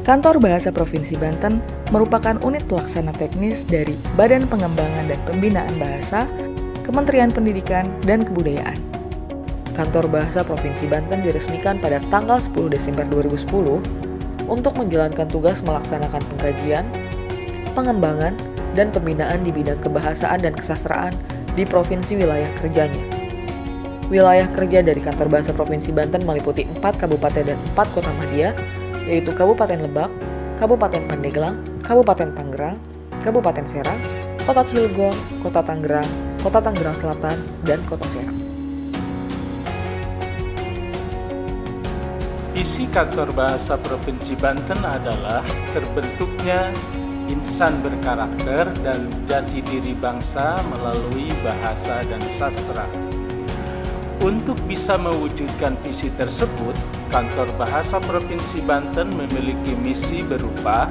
Kantor Bahasa Provinsi Banten merupakan unit pelaksana teknis dari Badan Pengembangan dan Pembinaan Bahasa, Kementerian Pendidikan dan Kebudayaan. Kantor Bahasa Provinsi Banten diresmikan pada tanggal 10 Desember 2010 untuk menjalankan tugas melaksanakan pengkajian, pengembangan, dan pembinaan di bidang kebahasaan dan kesastraan di provinsi wilayah kerjanya. Wilayah kerja dari Kantor Bahasa Provinsi Banten meliputi 4 kabupaten dan 4 kota madya, yaitu Kabupaten Lebak, Kabupaten Pandeglang, Kabupaten Tangerang, Kabupaten Serang, Kota Cilegon, Kota Tangerang, Kota Tangerang Selatan, dan Kota Serang. Isi Kantor Bahasa Provinsi Banten adalah terbentuknya insan berkarakter dan jati diri bangsa melalui bahasa dan sastra. Untuk bisa mewujudkan visi tersebut, Kantor Bahasa Provinsi Banten memiliki misi berupa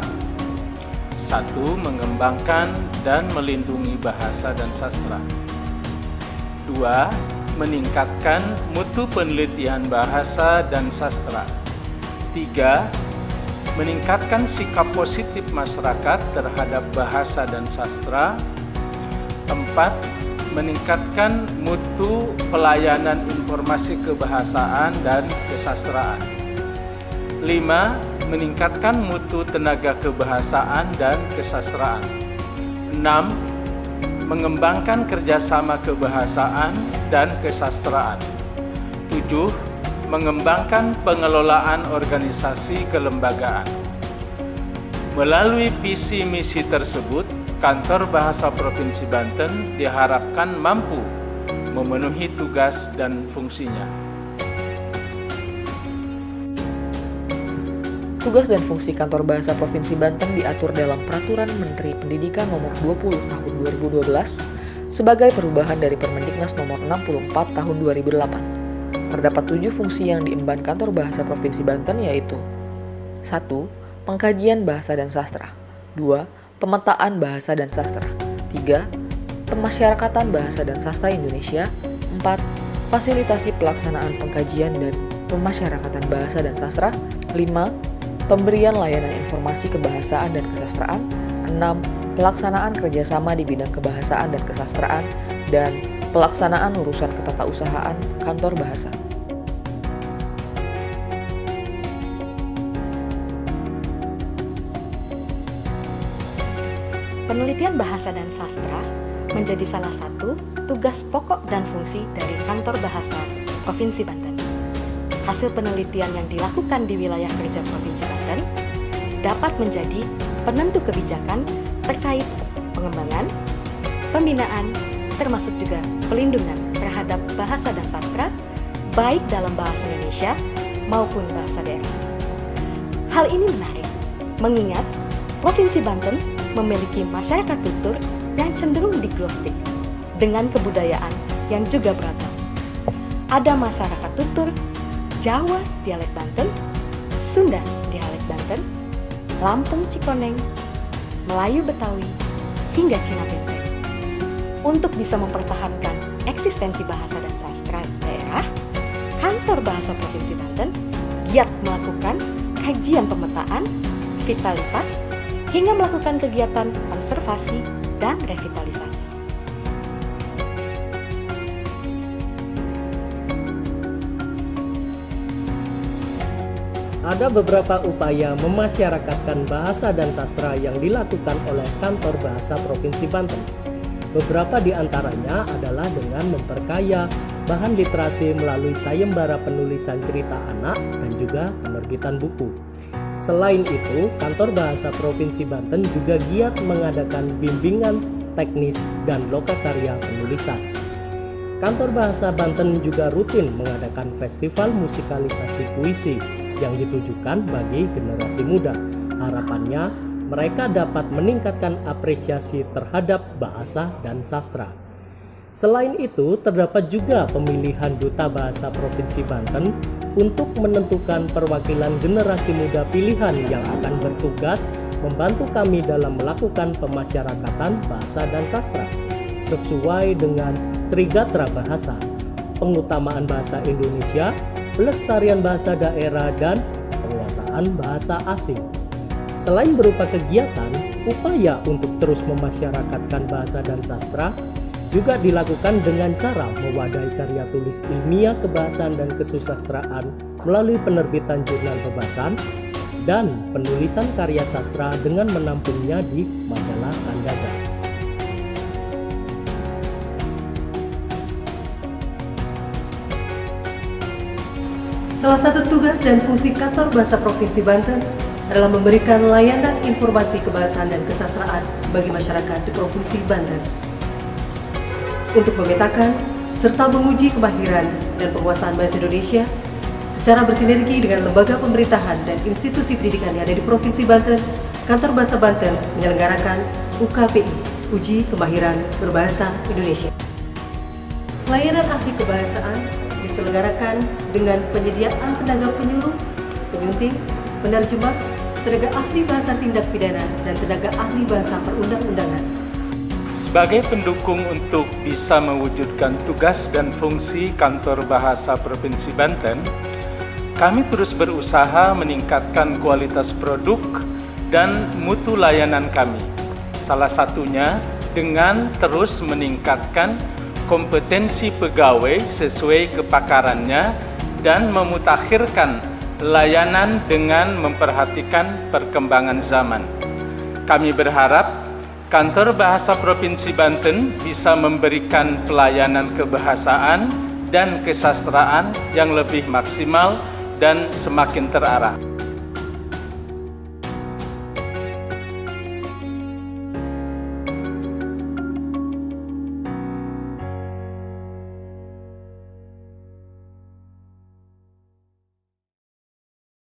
1. Mengembangkan dan melindungi bahasa dan sastra. 2. Meningkatkan mutu penelitian bahasa dan sastra. 3. Meningkatkan sikap positif masyarakat terhadap bahasa dan sastra. 4. Meningkatkan mutu pelayanan informasi kebahasaan dan kesastraan. 5. Meningkatkan mutu tenaga kebahasaan dan kesastraan. 6. Mengembangkan kerjasama kebahasaan dan kesastraan. 7. Mengembangkan pengelolaan organisasi kelembagaan. Melalui visi misi tersebut, Kantor Bahasa Provinsi Banten diharapkan mampu memenuhi tugas dan fungsinya. Tugas dan fungsi Kantor Bahasa Provinsi Banten diatur dalam Peraturan Menteri Pendidikan Nomor 20 Tahun 2012 sebagai perubahan dari Permendiknas Nomor 64 Tahun 2008. Terdapat 7 fungsi yang diemban Kantor Bahasa Provinsi Banten, yaitu 1. Pengkajian bahasa dan sastra. 2. Pemetaan bahasa dan sastra. 3. Pemasyarakatan bahasa dan sastra Indonesia. 4. Fasilitasi pelaksanaan pengkajian dan pemasyarakatan bahasa dan sastra. 5. Pemberian layanan informasi kebahasaan dan kesastraan. 6. Pelaksanaan kerjasama di bidang kebahasaan dan kesastraan. Dan pelaksanaan urusan ketatausahaan Kantor Bahasa. Penelitian bahasa dan sastra menjadi salah satu tugas pokok dan fungsi dari Kantor Bahasa Provinsi Banten. Hasil penelitian yang dilakukan di wilayah kerja Provinsi Banten dapat menjadi penentu kebijakan terkait pengembangan, pembinaan, termasuk juga pelindungan terhadap bahasa dan sastra, baik dalam bahasa Indonesia maupun bahasa daerah. Hal ini menarik, mengingat Provinsi Banten memiliki masyarakat tutur yang cenderung diagnostik dengan kebudayaan yang juga beragam. Ada masyarakat tutur Jawa dialek Banten, Sunda dialek Banten, Lampung Cikoneng, Melayu Betawi, hingga Cina Benteng. Untuk bisa mempertahankan eksistensi bahasa dan sastra daerah, Kantor Bahasa Provinsi Banten giat melakukan kajian pemetaan, vitalitas, hingga melakukan kegiatan konservasi dan revitalisasi. Ada beberapa upaya memasyarakatkan bahasa dan sastra yang dilakukan oleh Kantor Bahasa Provinsi Banten. Beberapa di antaranya adalah dengan memperkaya bahan literasi melalui sayembara penulisan cerita anak dan juga penerbitan buku. Selain itu, Kantor Bahasa Provinsi Banten juga giat mengadakan bimbingan teknis dan lokakarya penulisan. Kantor Bahasa Banten juga rutin mengadakan festival musikalisasi puisi yang ditujukan bagi generasi muda. Harapannya, mereka dapat meningkatkan apresiasi terhadap bahasa dan sastra. Selain itu, terdapat juga pemilihan Duta Bahasa Provinsi Banten untuk menentukan perwakilan generasi muda pilihan yang akan bertugas membantu kami dalam melakukan pemasyarakatan bahasa dan sastra sesuai dengan Trigatra Bahasa, pengutamaan bahasa Indonesia, pelestarian bahasa daerah, dan penguasaan bahasa asing. Selain berupa kegiatan, upaya untuk terus memasyarakatkan bahasa dan sastra juga dilakukan dengan cara mewadahi karya tulis ilmiah kebahasaan dan kesusastraan melalui penerbitan jurnal bebasan dan penulisan karya sastra dengan menampungnya di majalah Kandaga. Salah satu tugas dan fungsi Kantor Bahasa Provinsi Banten adalah memberikan layanan informasi kebahasaan dan kesastraan bagi masyarakat di Provinsi Banten. Untuk memetakan serta menguji kemahiran dan penguasaan bahasa Indonesia secara bersinergi dengan lembaga pemerintahan dan institusi pendidikan yang ada di Provinsi Banten, Kantor Bahasa Banten menyelenggarakan UKPI, Uji Kemahiran Berbahasa Indonesia. Layanan ahli kebahasaan diselenggarakan dengan penyediaan tenaga penyuluh, penyunting, penerjemah, tenaga ahli bahasa tindak pidana, dan tenaga ahli bahasa perundang-undangan. Sebagai pendukung untuk bisa mewujudkan tugas dan fungsi Kantor Bahasa Provinsi Banten, kami terus berusaha meningkatkan kualitas produk dan mutu layanan kami. Salah satunya dengan terus meningkatkan kompetensi pegawai sesuai kepakarannya dan memutakhirkan layanan dengan memperhatikan perkembangan zaman. Kami berharap Kantor Bahasa Provinsi Banten bisa memberikan pelayanan kebahasaan dan kesastraan yang lebih maksimal dan semakin terarah.